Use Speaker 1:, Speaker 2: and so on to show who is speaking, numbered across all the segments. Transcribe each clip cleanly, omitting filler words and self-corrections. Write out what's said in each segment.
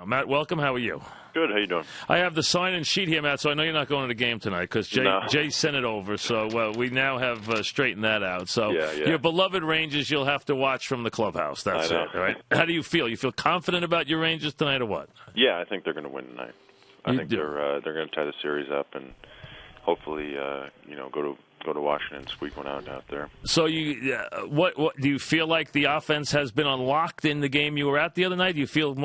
Speaker 1: Matt, welcome. How are you?
Speaker 2: Good. How you doing?
Speaker 1: I have the sign-in sheet here, Matt, so I know you're not going to the game tonight because Jay sent it over. So we now have straightened that out. So your beloved Rangers, you'll have to watch from the clubhouse. That's it, right? How do you feel? You feel confident about your Rangers tonight or what?
Speaker 2: Yeah, I think they're going to win tonight. I think they're going to tie the series up and hopefully go to Washington and squeak one out there.
Speaker 1: So what do you feel like the offense has been unlocked in the game you were at the other night? Do you feel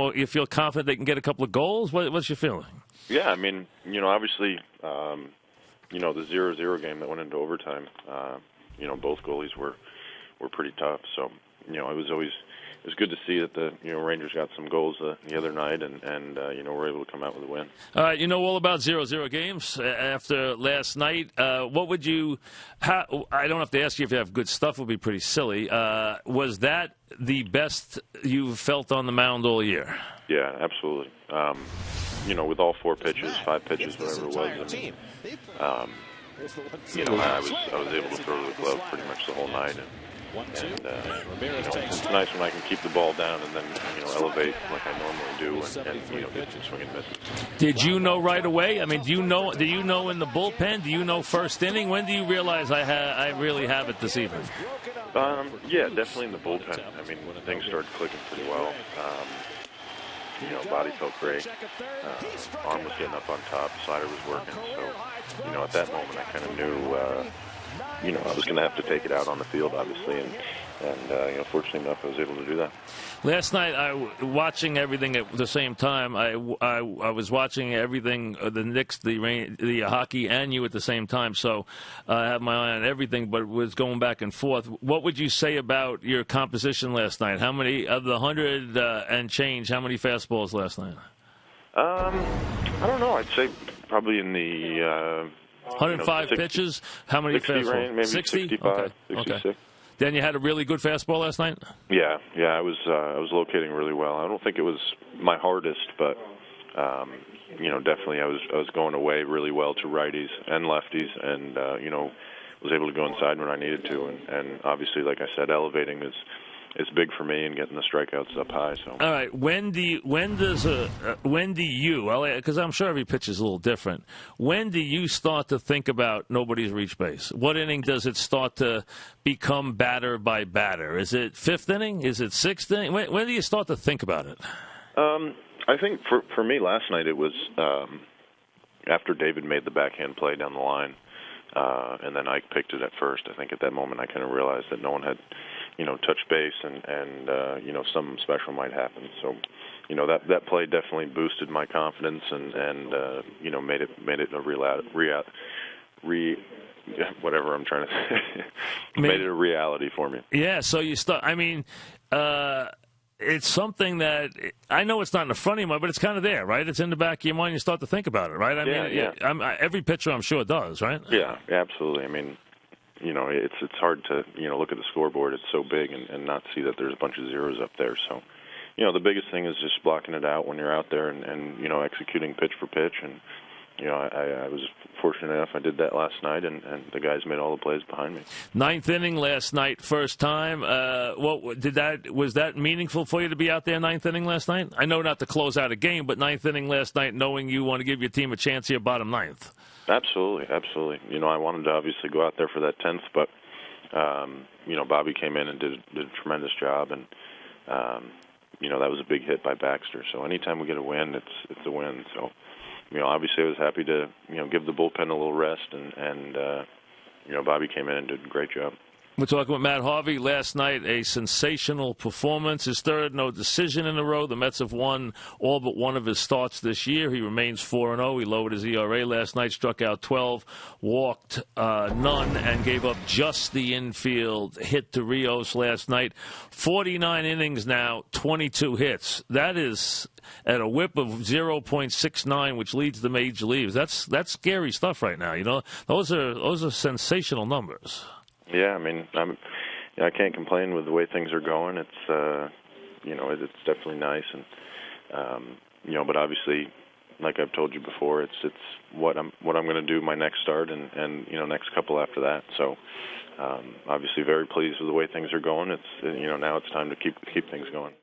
Speaker 1: confident they can get a couple of goals? What's your feeling?
Speaker 2: Yeah, I mean, obviously, the 0-0 game that went into overtime, both goalies were pretty tough. So, it was good to see that the Rangers got some goals the other night and were able to come out with a win.
Speaker 1: You know all about 0-0 games after last night. What would you? I don't have to ask you if you have good stuff. It would be pretty silly. Was that the best you've felt on the mound all year?
Speaker 2: Yeah, absolutely. With all 4 pitches, 5 pitches, whatever it was. I was able to throw to the glove pretty much the whole night. It's nice when I can keep the ball down and then, elevate like I normally do and get some swing and misses.
Speaker 1: Did you know right away? I mean, do you know in the bullpen? Do you know first inning? When do you realize I really have it this evening?
Speaker 2: Yeah, definitely in the bullpen. I mean, things started clicking pretty well. Body felt great. Arm was getting up on top. Slider was working. So, at that moment, I kind of knew I was going to have to take it out on the field, obviously, and fortunately enough, I was able to do that.
Speaker 1: Last night, watching everything at the same time. I was watching everything, the Knicks, the hockey, and you at the same time. So I had my eye on everything, but was going back and forth. What would you say about your composition last night? How many of the 100 and change? How many fastballs last night?
Speaker 2: I don't know. I'd say probably in the
Speaker 1: 105 pitches. How many
Speaker 2: 60
Speaker 1: fastballs?
Speaker 2: range, maybe
Speaker 1: 60?
Speaker 2: 65,
Speaker 1: okay.
Speaker 2: 66.
Speaker 1: Okay. Then you had a really good fastball last night?
Speaker 2: Yeah, I was locating really well. I don't think it was my hardest, but definitely I was going away really well to righties and lefties, and was able to go inside when I needed to, and obviously, like I said, elevating is big for me and getting the strikeouts up high. So.
Speaker 1: All right, when do you? Because I'm sure every pitch is a little different. When do you start to think about nobody's reached base? What inning does it start to become batter by batter? Is it 5th inning? Is it 6th inning? When do you start to think about it?
Speaker 2: I think for me last night it was after David made the backhand play down the line, and then Ike picked it at first. I think at that moment I kind of realized that no one had touch base and something special might happen. So, that play definitely boosted my confidence and made it whatever I'm trying to say, made it a reality for me.
Speaker 1: Yeah. So you start. I mean, it's something that I know it's not in the front of your mind, but it's kind of there, right? It's in the back of your mind. You start to think about it, right? I mean, every pitcher, I'm sure, does, right?
Speaker 2: Yeah, absolutely. I mean, it's hard to look at the scoreboard. It's so big and not see that there's a bunch of zeros up there. So, the biggest thing is just blocking it out when you're out there and executing pitch for pitch. And I was fortunate enough I did that last night, and the guys made all the plays behind me. 9th inning last night, first time. Was that meaningful for you to be out there 9th inning last night? I know not to close out a game, but 9th inning last night, knowing you want to give your team a chance here, bottom 9th. Absolutely. I wanted to obviously go out there for that 10th, but Bobby came in and did a tremendous job, and that was a big hit by Baxter. So anytime we get a win, it's a win. So obviously I was happy to give the bullpen a little rest, and Bobby came in and did a great job.
Speaker 1: We're talking with Matt Harvey. Last night, a sensational performance. His third no decision in a row. The Mets have won all but one of his starts this year. He remains 4-0. He lowered his ERA last night, struck out 12, walked none, and gave up just the infield hit to Rios last night. 49 innings now, 22 hits. That is at a whip of 0.69, which leads the major leagues. That's scary stuff right now. Those are sensational numbers.
Speaker 2: Yeah, I mean, I can't complain with the way things are going. It's it's definitely nice, and but obviously, like I've told you before, it's what I'm going to do my next start and next couple after that. So obviously, very pleased with the way things are going. It's now it's time to keep things going.